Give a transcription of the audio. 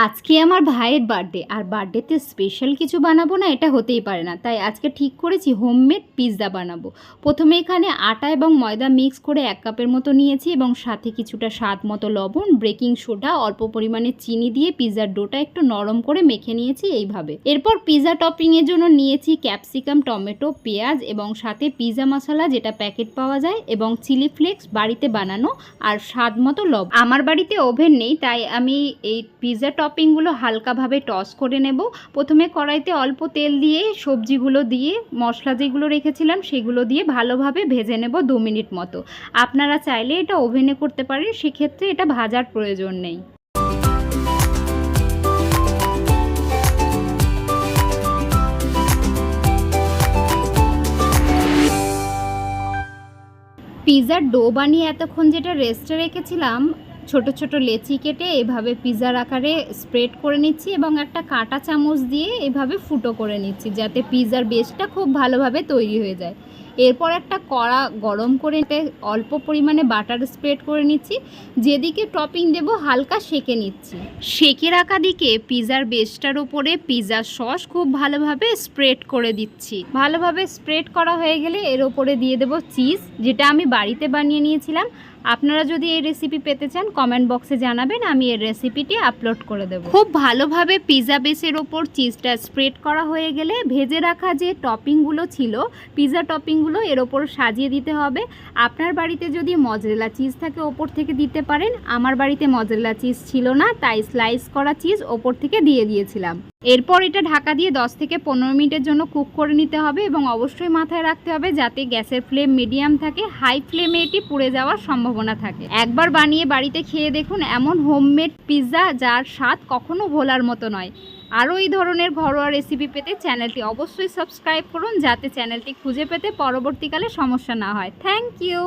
আজকে আমার ভাইয়ের বার্থডে আর বার্থডেতে স্পেশাল কিছু বানাবো না, এটা হতেই পারে না। তাই আজকে ঠিক করেছি হোমমেড পিৎজা বানাবো। প্রথমে এখানে আটা এবং ময়দা মিক্স করে 1 কাপের মতো নিয়েছি এবং সাথে কিছুটা স্বাদ মতো লবণ, বেকিং সোডা, অল্প পরিমাণে চিনি দিয়ে পিৎজার ডোটা একটু নরম করে মেখে নিয়েছি এইভাবে। এরপর পিৎজা টপিংয়ের জন্য নিয়েছি ক্যাপসিকাম, টমেটো, পেঁয়াজ এবং সাথে পিৎজা মশলা যেটা প্যাকেট পাওয়া যায় এবং চিলি ফ্লেক্স বাড়িতে বানানো আর স্বাদ মতো লবণ। আমার বাড়িতে ওভেন নেই, তাই আমি এই পিৎজা টপিংগুলো হালকাভাবে টস করে নেব। প্রথমে কড়াইতে অল্প তেল দিয়ে সবজিগুলো দিয়ে মশলা যেগুলো রেখেছিলাম সেগুলো দিয়ে ভালোভাবে ভেজে নেব 2 মিনিট মতো। আপনারা চাইলে এটা ওভেনে করতে পারেন, সেক্ষেত্রে এটা ভাজার প্রয়োজন নেই। পিৎজার ডো বানিয়ে এতক্ষণ যেটা রেস্টে রেখেছিলাম, ছোট ছোট লেচি কেটে এভাবে পিৎজার আকারে স্প্রেড করে নিচ্ছি এবং একটা কাঁটা চামচ দিয়ে এভাবে ফুটো করে নিচ্ছি যাতে পিৎজার বেসটা খুব ভালোভাবে তৈরি হয়ে যায়। এরপর একটা কড়া গরম করে অল্প পরিমাণে বাটার স্প্রেড করে নিচ্ছি। যেদিকে টপিং দেব হালকা সেঁকে নিচ্ছি। সেঁকে রাখা দিকে পিৎজার বেসটার উপরে পিৎজা সস খুব ভালোভাবে স্প্রেড করে দিচ্ছি। ভালোভাবে স্প্রেড করা হয়ে গেলে এর ওপরে দিয়ে দেব চিজ, যেটা আমি বাড়িতে বানিয়ে নিয়েছিলাম। আপনারা যদি এই রেসিপি পেতে চান কমেন্ট বক্সে জানাবেন, আমি এই রেসিপিটি আপলোড করে দেব। খুব ভালোভাবে পিৎজা বেসের ওপর চিজটা স্প্রেড করা হয়ে গেলে ভেজে রাখা যে টপিংগুলো ছিল, পিৎজা টপিংগুলো এর ওপর সাজিয়ে দিতে হবে। আপনার বাড়িতে যদি মজরেলা চিজ থাকে ওপর থেকে দিতে পারেন। আমার বাড়িতে মজরেলা চিজ ছিল না, তাই স্লাইস করা চিজ ওপর থেকে দিয়ে দিয়েছিলাম। এরপর এটা ঢাকা দিয়ে 10 থেকে 15 মিনিটের জন্য কুক করে নিতে হবে এবং অবশ্যই মাথায় রাখতে হবে যাতে গ্যাসের ফ্লেম মিডিয়াম থাকে, হাই ফ্লেমে এটি পুড়ে যাওয়ার সম্ভাবনা থাকে। একবার বানিয়ে বাড়িতে খেয়ে দেখুন এমন হোমমেড পিৎজা যার স্বাদ কখনো ভোলার মতো নয়। আরও এই ধরনের ঘরোয়া রেসিপি পেতে চ্যানেলটি অবশ্যই সাবস্ক্রাইব করুন যাতে চ্যানেলটি খুঁজে পেতে পরবর্তীকালে সমস্যা না হয়। Thank you.